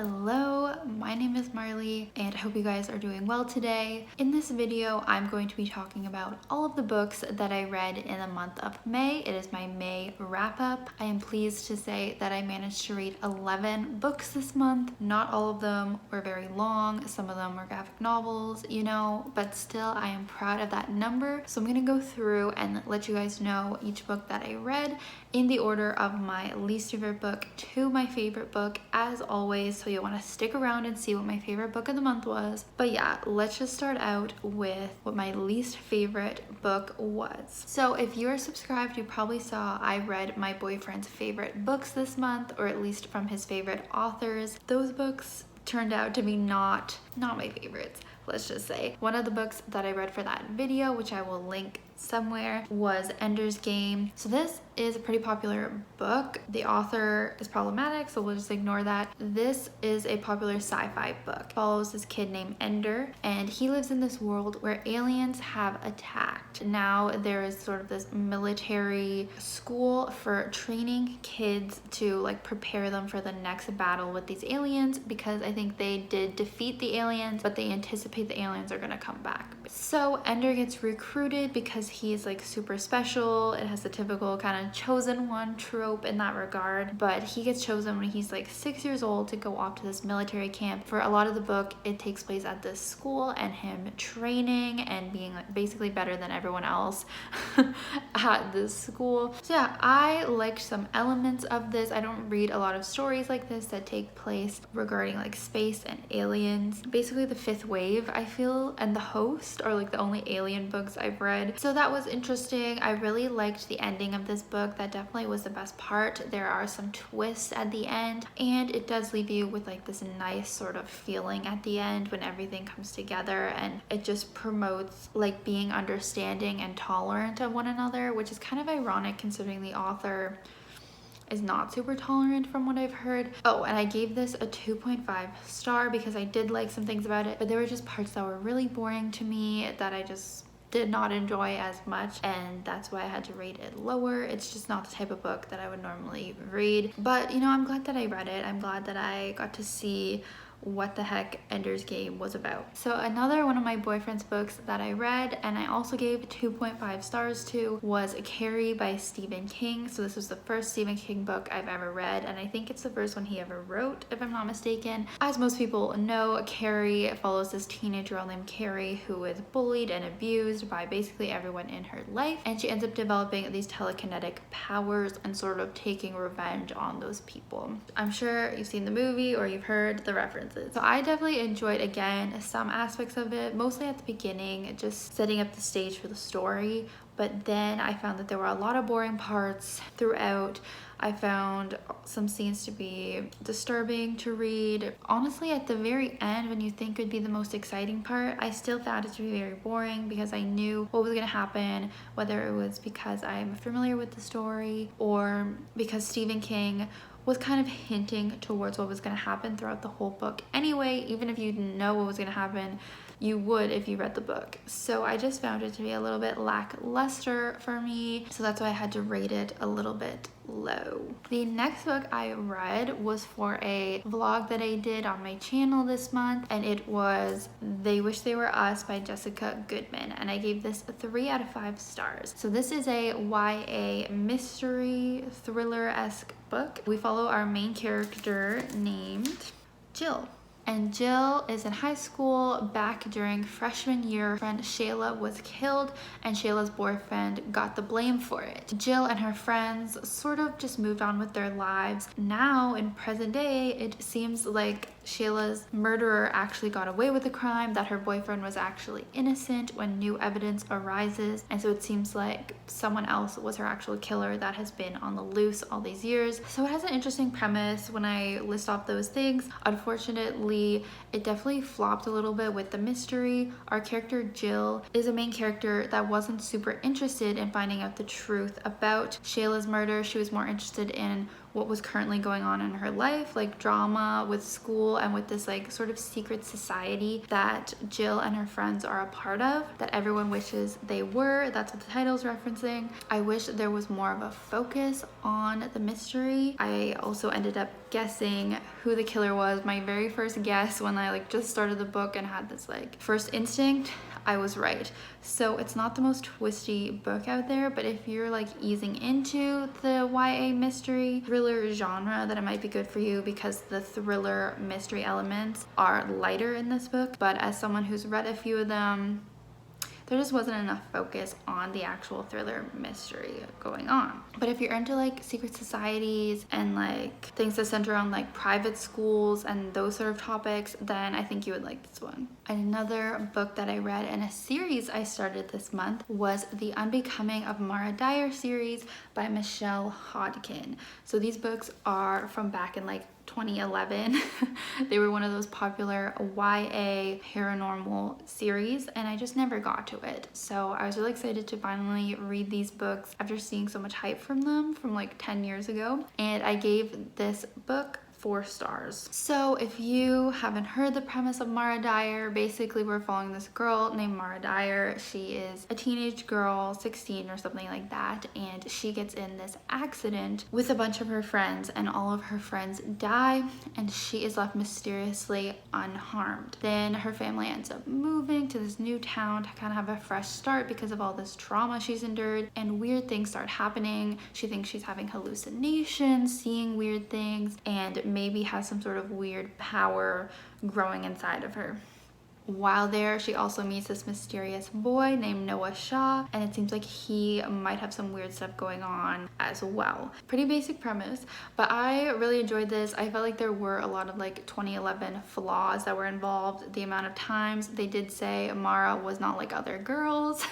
Hello, my name is Marley and I hope you guys are doing well today. In this video, I'm going to be talking about all of the books that I read in the month of May. It is my May wrap up. I am pleased to say that I managed to read 11 books this month. Not all of them were very long. Some of them were graphic novels, but still I am proud of that number. So I'm gonna go through and let you guys know each book that I read in the order of my least favorite book to my favorite book as always. So you'll want to stick around and see what my favorite book of the month was. But yeah, let's just start out with what my least favorite book was. So if you're subscribed, you probably saw I read my boyfriend's favorite books this month, or at least from his favorite authors. Those books turned out to be not my favorites. Let's just say one of the books that I read for that video, which I will link somewhere, was Ender's Game. So this is a pretty popular book. The author is problematic, so we'll just ignore that. This is a popular sci-fi book. It follows this kid named Ender, and he lives in this world where aliens have attacked. Now there is sort of this military school for training kids to like prepare them for the next battle with these aliens, because I think they did defeat the aliens, but they anticipate the aliens are gonna come back. So Ender gets recruited because he's like super special. It has the typical kind of chosen one trope in that regard, but he gets chosen when he's like 6 years old to go off to this military camp. For a lot of the book, it takes place at this school and him training and being like basically better than everyone else at this school. So yeah, I liked some elements of this. I don't read a lot of stories like this that take place regarding like space and aliens. Basically the fifth wave, I feel, and The Host are like the only alien books I've read. So that was interesting. I really liked the ending of this book. That definitely was the best part. There are some twists at the end, and it does leave you with like this nice sort of feeling at the end when everything comes together, and it just promotes like being understanding and tolerant of one another, which is kind of ironic considering the author is not super tolerant from what I've heard. Oh, and I gave this a 2.5 star because I did like some things about it, but there were just parts that were really boring to me that I just did not enjoy as much, and that's why I had to rate it lower. It's just not the type of book that I would normally read, but I'm glad that I read it. I'm glad that I got to see what the heck Ender's Game was about. So another one of my boyfriend's books that I read and I also gave 2.5 stars to was Carrie by Stephen King. So this was the first Stephen King book I've ever read, and I think it's the first one he ever wrote, if I'm not mistaken. As most people know, Carrie follows this teenage girl named Carrie who is bullied and abused by basically everyone in her life, and she ends up developing these telekinetic powers and sort of taking revenge on those people. I'm sure you've seen the movie or you've heard the references. So I definitely enjoyed, again, some aspects of it, mostly at the beginning, just setting up the stage for the story. But then I found that there were a lot of boring parts throughout. I found some scenes to be disturbing to read. Honestly, at the very end, when you think would be the most exciting part, I still found it to be very boring because I knew what was gonna happen, whether it was because I'm familiar with the story or because Stephen King was kind of hinting towards what was going to happen throughout the whole book anyway. Even if you didn't know what was going to happen, you would if you read the book. So I just found it to be a little bit lackluster for me, so that's why I had to rate it a little bit low. The next book I read was for a vlog that I did on my channel this month, and it was They Wish They Were Us by Jessica Goodman, and I gave this a 3 out of 5 stars. So this is a YA mystery thriller-esque book. We follow our main character named Jill. And Jill is in high school back during freshman year. Her friend Shayla was killed and Shayla's boyfriend got the blame for it. Jill and her friends sort of just moved on with their lives. Now in present day, it seems like Shayla's murderer actually got away with the crime, that her boyfriend was actually innocent when new evidence arises, and so it seems like someone else was her actual killer that has been on the loose all these years. So it has an interesting premise when I list off those things. Unfortunately, it definitely flopped a little bit with the mystery. Our character Jill is a main character that wasn't super interested in finding out the truth about Shayla's murder. She was more interested in what was currently going on in her life, like drama with school and with this like sort of secret society that Jill and her friends are a part of, that everyone wishes they were. That's what the title's referencing. I wish there was more of a focus on the mystery. I also ended up guessing who the killer was. My very first guess when I like just started the book and had this like first instinct, I was right. So it's not the most twisty book out there, but if you're like easing into the YA mystery thriller genre, then it might be good for you, because the thriller mystery elements are lighter in this book. But as someone who's read a few of them, there just wasn't enough focus on the actual thriller mystery going on. But if you're into like secret societies and like things that center around like private schools and those sort of topics, then I think you would like this one. Another book that I read in a series I started this month was the Unbecoming of Mara Dyer series by Michelle Hodkin. So these books are from back in like 2011. They were one of those popular YA paranormal series, and I just never got to it. So I was really excited to finally read these books after seeing so much hype from them from like 10 years ago, and I gave this book 4 stars. So if you haven't heard the premise of Mara Dyer, basically we're following this girl named Mara Dyer. She is a teenage girl, 16 or something like that, and she gets in this accident with a bunch of her friends, and all of her friends die, and she is left mysteriously unharmed. Then her family ends up moving to this new town to kind of have a fresh start because of all this trauma she's endured, and weird things start happening. She thinks she's having hallucinations, seeing weird things, and maybe has some sort of weird power growing inside of her. While there, she also meets this mysterious boy named Noah Shaw, and it seems like he might have some weird stuff going on as well. Pretty basic premise, but I really enjoyed this. I felt like there were a lot of like 2011 flaws that were involved. The amount of times they did say Mara was not like other girls,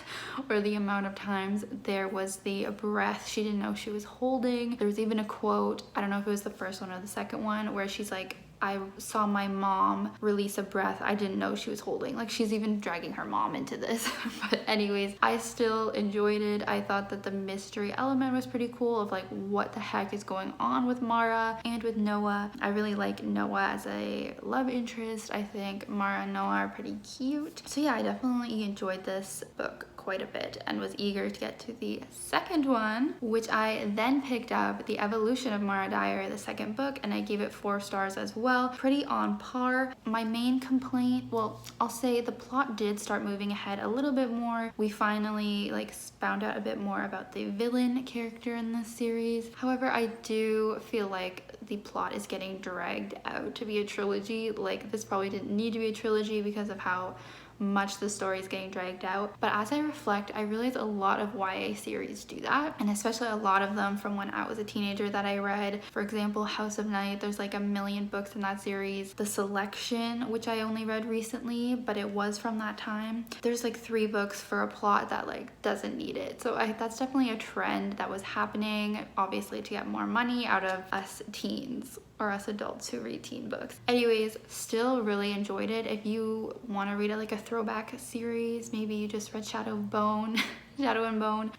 or the amount of times there was the breath she didn't know she was holding. There was even a quote, I don't know if it was the first one or the second one, where she's like, I saw my mom release a breath I didn't know she was holding. Like, she's even dragging her mom into this. But anyways, I still enjoyed it. I thought that the mystery element was pretty cool of like what the heck is going on with Mara and with Noah. I really like Noah as a love interest. I think Mara and Noah are pretty cute. So yeah, I definitely enjoyed this book quite a bit and was eager to get to the second one, which I then picked up, The Evolution of Mara Dyer, the second book, and I gave it 4 stars as well. Pretty on par. My main complaint, well, I'll say the plot did start moving ahead a little bit more. We finally like found out a bit more about the villain character in this series. However, I do feel like the plot is getting dragged out to be a trilogy. Like, this probably didn't need to be a trilogy because of how much the story is getting dragged out. But as I reflect, I realize a lot of YA series do that, and especially a lot of them from when I was a teenager that I read. For example, House of Night, there's like a million books in that series. The Selection, which I only read recently, but it was from that time. There's like 3 books for a plot that like doesn't need it. So that's definitely a trend that was happening, obviously to get more money out of us teens or us adults who read teen books. Anyways, still really enjoyed it. If you want to read it like a throwback series, maybe you just read Shadow and Bone,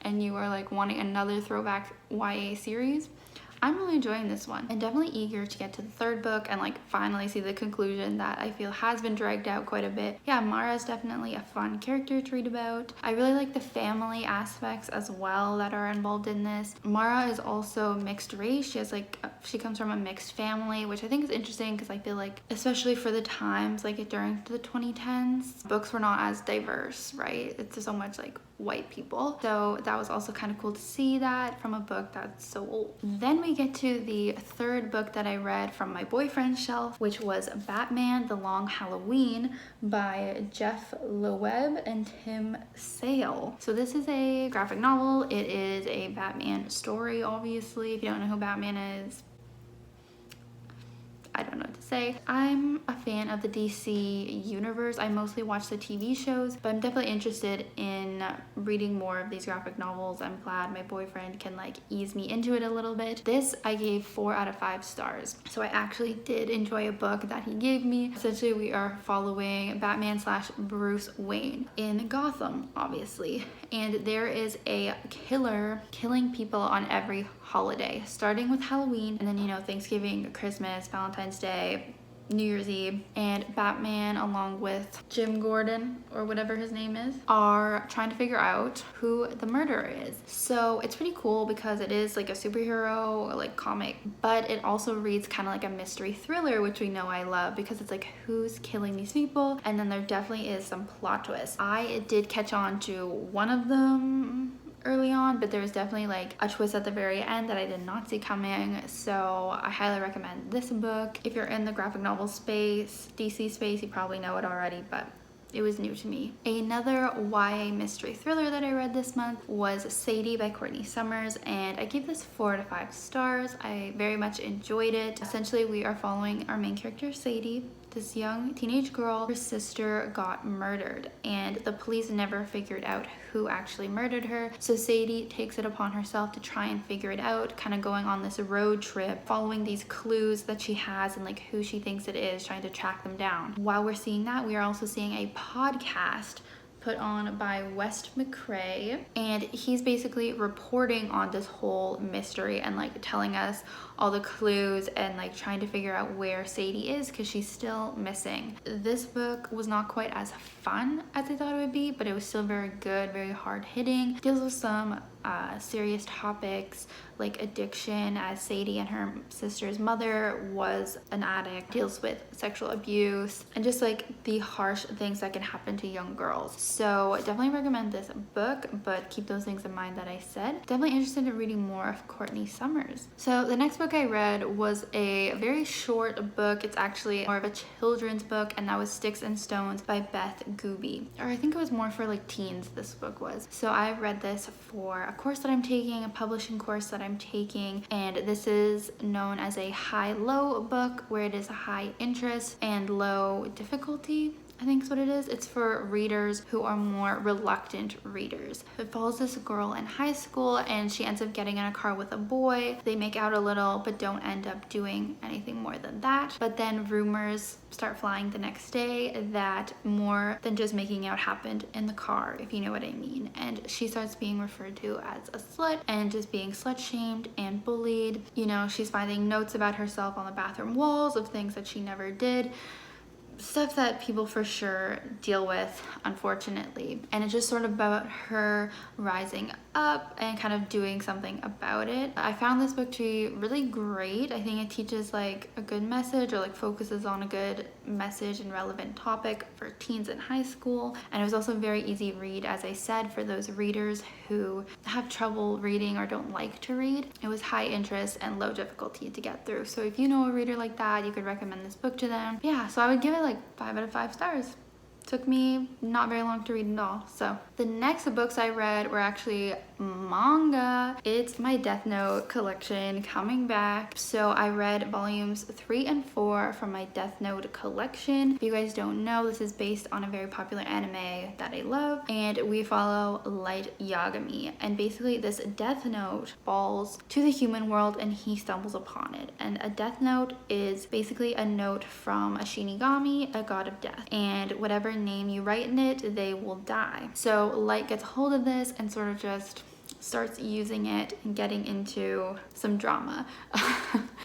and you are like wanting another throwback YA series, I'm really enjoying this one, and definitely eager to get to the 3rd book and like finally see the conclusion that I feel has been dragged out quite a bit. Yeah, Mara is definitely a fun character to read about. I really like the family aspects as well that are involved in this. Mara is also mixed race. She comes from a mixed family, which I think is interesting because I feel like, especially for the times, like during the 2010s, books were not as diverse, right? It's so much like white people. So that was also kind of cool to see that from a book that's so old. Then we get to the 3rd book that I read from my boyfriend's shelf, which was Batman: The Long Halloween by Jeph Loeb and Tim Sale. So this is a graphic novel. It is a Batman story, obviously. If you don't know who Batman is, I don't know what to say. I'm a fan of the DC universe. I mostly watch the TV shows, but I'm definitely interested in reading more of these graphic novels. I'm glad my boyfriend can like ease me into it a little bit. This I gave 4 out of 5 stars. So I actually did enjoy a book that he gave me. Essentially, we are following Batman / Bruce Wayne in Gotham, obviously. And there is a killer killing people on every holiday, starting with Halloween and then, you know, Thanksgiving, Christmas, Valentine's Day, New Year's Eve, and Batman, along with Jim Gordon or whatever his name is, are trying to figure out who the murderer is. So it's pretty cool because it is like a superhero like comic, but it also reads kind of like a mystery thriller, which we know I love, because it's like, who's killing these people? And then there definitely is some plot twists. I did catch on to one of them early on, but there was definitely like a twist at the very end that I did not see coming. So I highly recommend this book. If you're in the graphic novel space, DC space, you probably know it already, but it was new to me. Another YA mystery thriller that I read this month was Sadie by Courtney Summers, and I gave this 4 out of 5 stars. I very much enjoyed it. Essentially, we are following our main character, Sadie, this young teenage girl. Her sister got murdered and the police never figured out who actually murdered her. So Sadie takes it upon herself to try and figure it out, kind of going on this road trip, following these clues that she has and like who she thinks it is, trying to track them down. While we're seeing that, we are also seeing a podcast put on by Wes McCrae, and he's basically reporting on this whole mystery and like telling us all the clues and like trying to figure out where Sadie is because she's still missing. This book was not quite as fun as I thought it would be, but it was still very good, very hard hitting. Deals with some serious topics like addiction, as Sadie and her sister's mother was an addict. Deals with sexual abuse and just like the harsh things that can happen to young girls. So definitely recommend this book, but keep those things in mind that I said. Definitely interested in reading more of Courtney Summers. So the next book I read was a very short book. It's actually more of a children's book, and that was Sticks and Stones by Beth Goobie. Or I think it was more for like teens, this book was. So I read this for a course that I'm taking, a publishing course that I'm taking, and this is known as a high-low book, where it is a high interest and low difficulty, I think is what it is. It's for readers who are more reluctant readers. It follows this girl in high school and she ends up getting in a car with a boy. They make out a little but don't end up doing anything more than that. But then rumors start flying the next day that more than just making out happened in the car, if you know what I mean. And she starts being referred to as a slut and just being slut shamed and bullied. You know, she's finding notes about herself on the bathroom walls of things that she never did. Stuff that people for sure deal with, unfortunately. And it's just sort of about her rising up and kind of doing something about it. I found this book to be really great. I think it teaches like a good message, or like focuses on a good message and relevant topic for teens in high school. And it was also a very easy read, as I said, for those readers who have trouble reading or don't like to read. It was high interest and low difficulty to get through. So if you know a reader like that, you could recommend this book to them. Yeah, so I would give it like 5 out of 5 stars. Took me not very long to read at all. So the next books I read were actually manga. It's my Deathnote collection coming back. So I read volumes 3 and 4 from my Deathnote collection. If you guys don't know, this is based on a very popular anime that I love, and we follow Light Yagami. And basically this Deathnote falls to the human world and he stumbles upon it. And a Deathnote is basically a note from a Shinigami, a god of death. And whatever name you write in it, they will die. So Light gets hold of this and sort of just starts using it and getting into some drama.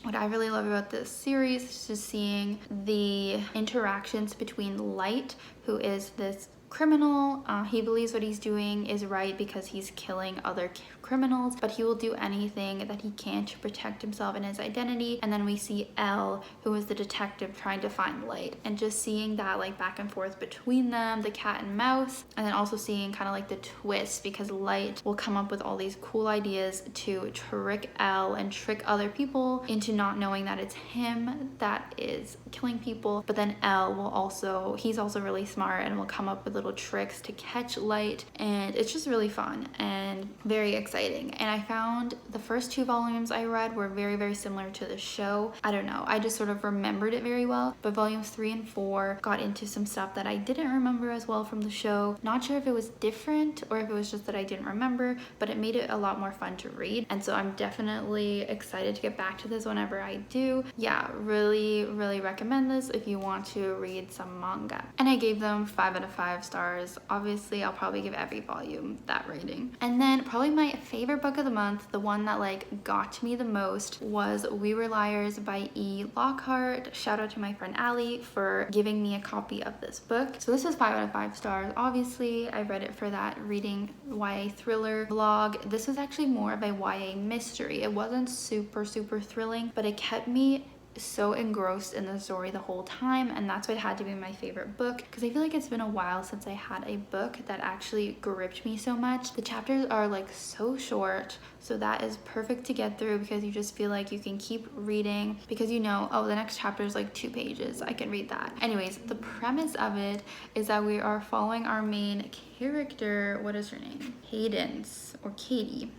What I really love about this series is just seeing the interactions between Light, who is this criminal. He believes what he's doing is right because he's killing other criminals, but he will do anything that he can to protect himself and his identity. And then we see Elle, who is the detective trying to find Light, and just seeing that like back and forth between them, the cat and mouse, and then also seeing kind of like the twist, because Light will come up with all these cool ideas to trick Elle and trick other people into not knowing that it's him that is killing people. But then Elle will also, he's also really smart and will come up with little tricks to catch Light, and it's just really fun and very exciting. And I found the first 2 volumes I read were very, very similar to the show. I don't know, I just sort of remembered it very well, but volumes 3 and 4 got into some stuff that I didn't remember as well from the show. Not sure if it was different or if it was just that I didn't remember, but it made it a lot more fun to read. And so I'm definitely excited to get back to this whenever I do. Yeah, really, really recommend this if you want to read some manga. And I gave them 5 out of 5 stars. Obviously, I'll probably give every volume that rating. And then probably my favorite book of the month, the one that like got to me the most, was We Were Liars by E. Lockhart. Shout out to my friend Allie for giving me a copy of this book. So this was 5 out of 5 stars. Obviously, I read it for that reading YA thriller vlog. This was actually more of a YA mystery. It wasn't super thrilling, but it kept me so engrossed in the story the whole time, and that's why it had to be my favorite book, because I feel like it's been a while since I had a book that actually gripped me so much. The chapters are like so short, so that is perfect to get through because you just feel like you can keep reading because you know, oh, the next chapter is like 2 pages, I can read that. Anyways, the premise of it is that we are following our main character, what is her name? Cadence or Katie.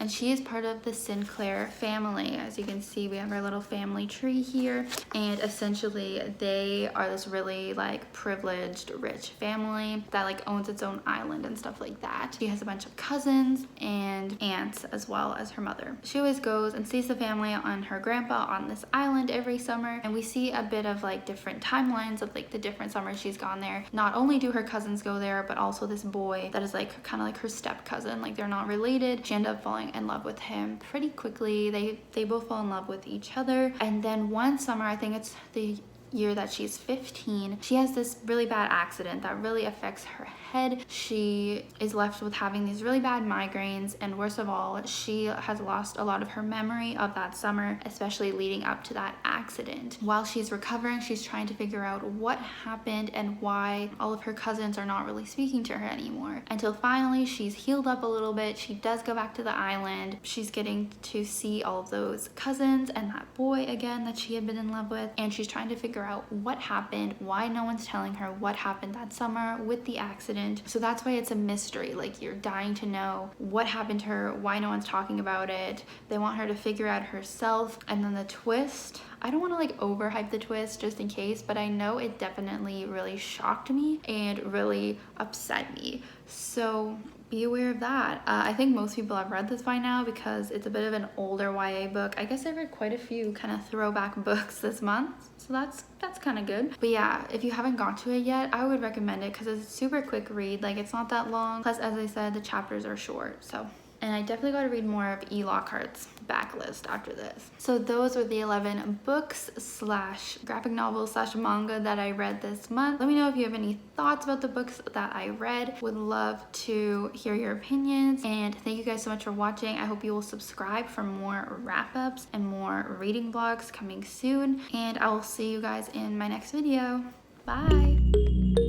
And she is part of the Sinclair family. As you can see, we have our little family tree here. And essentially, they are this really like privileged, rich family that like owns its own island and stuff like that. She has a bunch of cousins and aunts as well as her mother. She always goes and sees the family and her grandpa on this island every summer. And we see a bit of like different timelines of like the different summers she's gone there. Not only do her cousins go there, but also this boy that is like kind of like her step cousin. Like they're not related. She ended up falling in love with him pretty quickly. They both fall in love with each other. And then one summer, I think it's the year that she's 15, she has this really bad accident that really affects her head. She is left with having these really bad migraines, and worst of all, she has lost a lot of her memory of that summer, especially leading up to that accident. While she's recovering, she's trying to figure out what happened and why all of her cousins are not really speaking to her anymore, until finally she's healed up a little bit. She does go back to the island. She's getting to see all of those cousins and that boy again that she had been in love with, and she's trying to figure out what happened, why no one's telling her what happened that summer with the accident. So that's why it's a mystery. Like, you're dying to know what happened to her, why no one's talking about it. They want her to figure out herself. And then the twist, I don't want to like overhype the twist just in case, but I know it definitely really shocked me and really upset me. So be aware of that. I think most people have read this by now because it's a bit of an older YA book. I guess I read quite a few kind of throwback books this month, so that's kind of good. But yeah, if you haven't got to it yet, I would recommend it because it's a super quick read. Like, it's not that long. Plus, as I said, the chapters are short, so. And I definitely got to read more of E. Lockhart's backlist after this. So those were the 11 books / graphic novels / manga that I read this month. Let me know if you have any thoughts about the books that I read. Would love to hear your opinions. And thank you guys so much for watching. I hope you will subscribe for more wrap-ups and more reading vlogs coming soon. And I will see you guys in my next video. Bye!